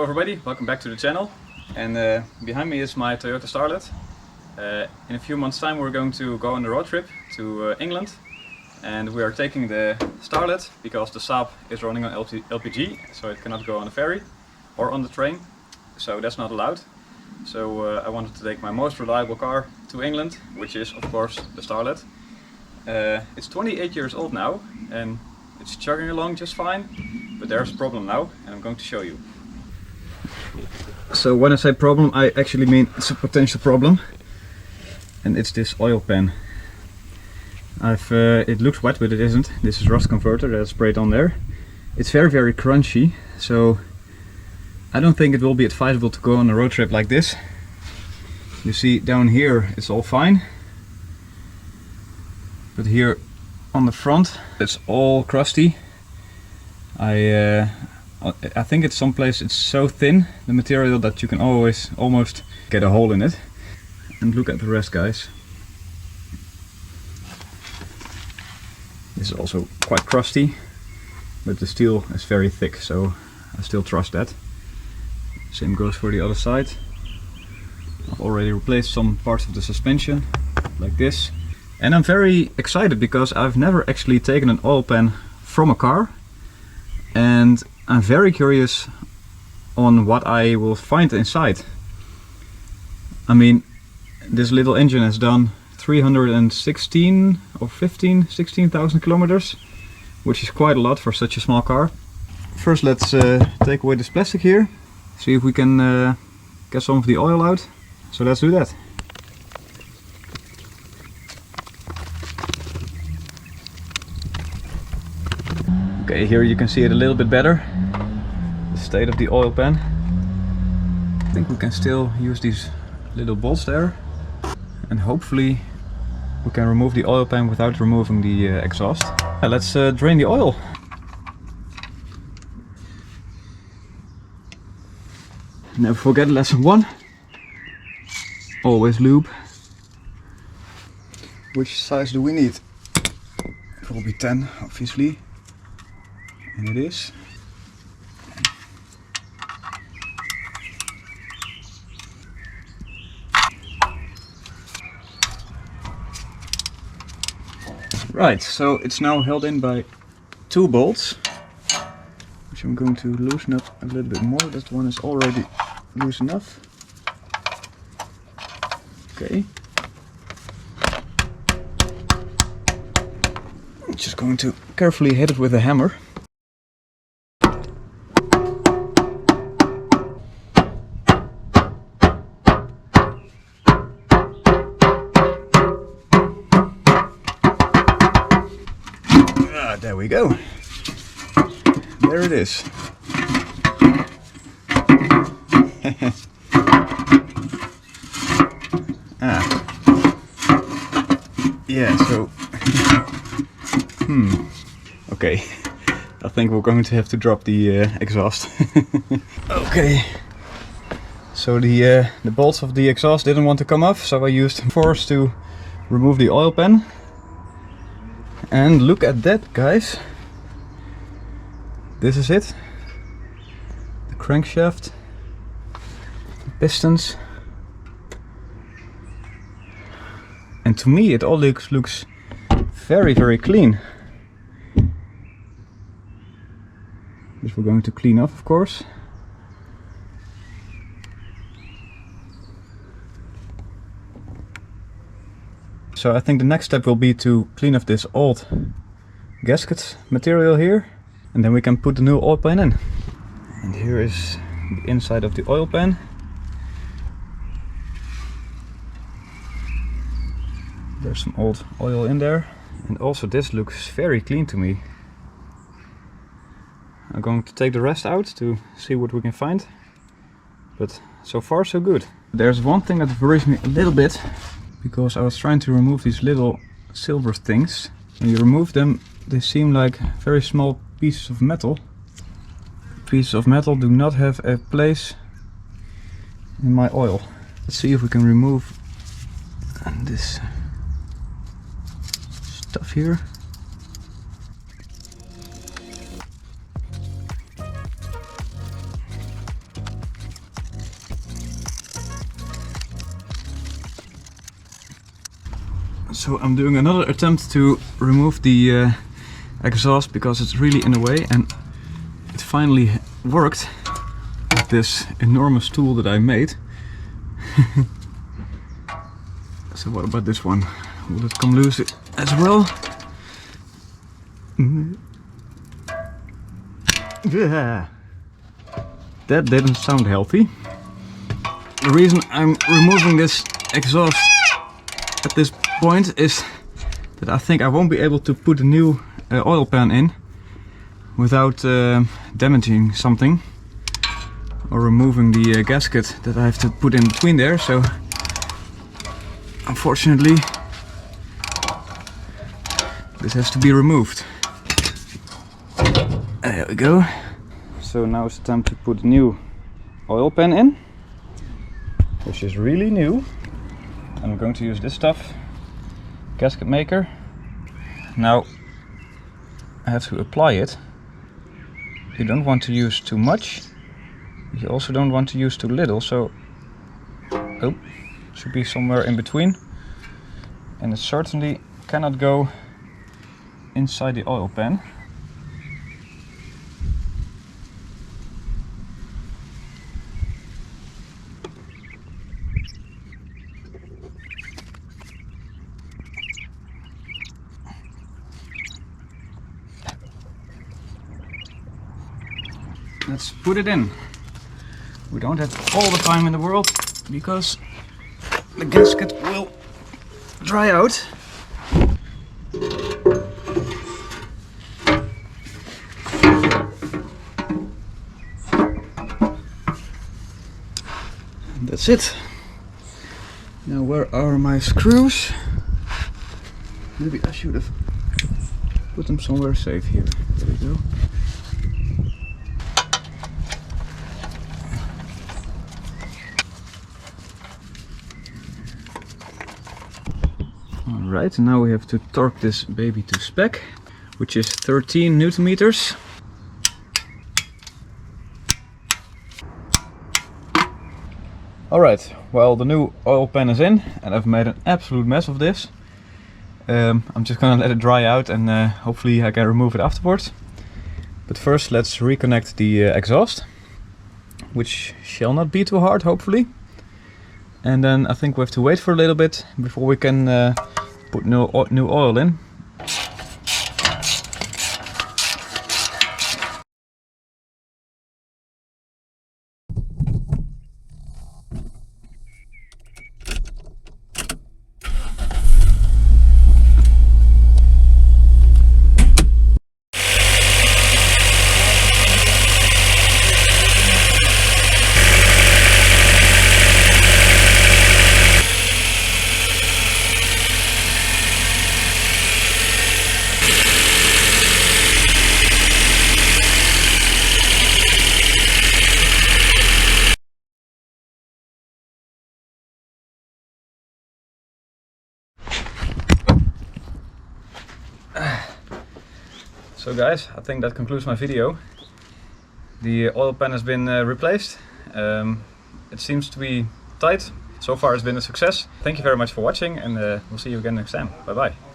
everybody, welcome back to the channel. And behind me is my Toyota Starlet. In a few months time we're going to go on a road trip to England. And we are taking the Starlet because the Saab is running on LPG, so it cannot go on the ferry or on the train. So that's not allowed. So I wanted to take my most reliable car to England, which is of course the Starlet. It's 28 years old now and it's chugging along just fine, but there's a problem now and I'm going to show you. So when I say problem, I actually mean it's a potential problem, and it's this oil pan. It looks wet, but it isn't. This is rust converter that's sprayed on there. It's very crunchy, so I don't think it will be advisable to go on a road trip like this. You see down here it's all fine, but here on the front it's all crusty. I think it's someplace it's so thin, the material, that you can always almost get a hole in it. And look at the rest, guys. This is also quite crusty, but the steel is very thick, so I still trust that. Same goes for the other side. I've already replaced some parts of the suspension, like this. And I'm very excited because I've never actually taken an oil pan from a car. And I'm very curious on what I will find inside. I mean, this little engine has done 316 or 16,000 kilometers, which is quite a lot for such a small car. First let's take away this plastic here, see if we can get some of the oil out. So let's do that. Okay, here you can see it a little bit better, the state of the oil pan. I think we can still use these little bolts there, and hopefully we can remove the oil pan without removing the exhaust. Let's drain the oil. Never forget lesson 1. Always lube. Which size do we need? It will be 10, obviously. And it is. Right, so it's now held in by 2 bolts, which I'm going to loosen up a little bit more. That one is already loose enough. Okay. I'm just going to carefully hit it with a hammer. There we go. There it is. Yeah, so okay, I think we're going to have to drop the exhaust. Okay, so the bolts of the exhaust didn't want to come off, so I used force to remove the oil pan. And look at that, guys. This is it. The crankshaft, the pistons. And to me it all looks very clean. This we're going to clean up, of course. So I think the next step will be to clean up this old gasket material here, and then we can put the new oil pan in. And here is the inside of the oil pan. There's some old oil in there, and also this looks very clean to me. I'm going to take the rest out to see what we can find, but so far so good. There's one thing that worries me a little bit, because I was trying to remove these little silver things. When you remove them, they seem like very small pieces of metal. Pieces of metal do not have a place in my oil. Let's see if we can remove this stuff here. So I'm doing another attempt to remove the exhaust because it's really in the way, and it finally worked with this enormous tool that I made. So what about this one? Will it come loose as well? Yeah. That didn't sound healthy. The reason I'm removing this exhaust at this point is that I think I won't be able to put a new oil pan in without damaging something or removing the gasket that I have to put in between there. So unfortunately this has to be removed. There we go. So now it's time to put a new oil pan in, which is really new. I'm going to use this stuff, gasket maker. Now I have to apply it. You don't want to use too much. You also don't want to use too little, so should be somewhere in between. And it certainly cannot go inside the oil pan. Let's put it in. We don't have all the time in the world because the gasket will dry out. And that's it. Now where are my screws? Maybe I should have put them somewhere safe here. There we go. Alright, now we have to torque this baby to spec, which is 13 Newton meters. Alright, well, the new oil pan is in and I've made an absolute mess of this. I'm just gonna let it dry out and hopefully I can remove it afterwards. But first let's reconnect the exhaust, which shall not be too hard, hopefully. And then I think we have to wait for a little bit before we can put new oil in. So guys, I think that concludes my video. The oil pan has been replaced. It seems to be tight. So far it's been a success. Thank you very much for watching, and we'll see you again next time. Bye bye.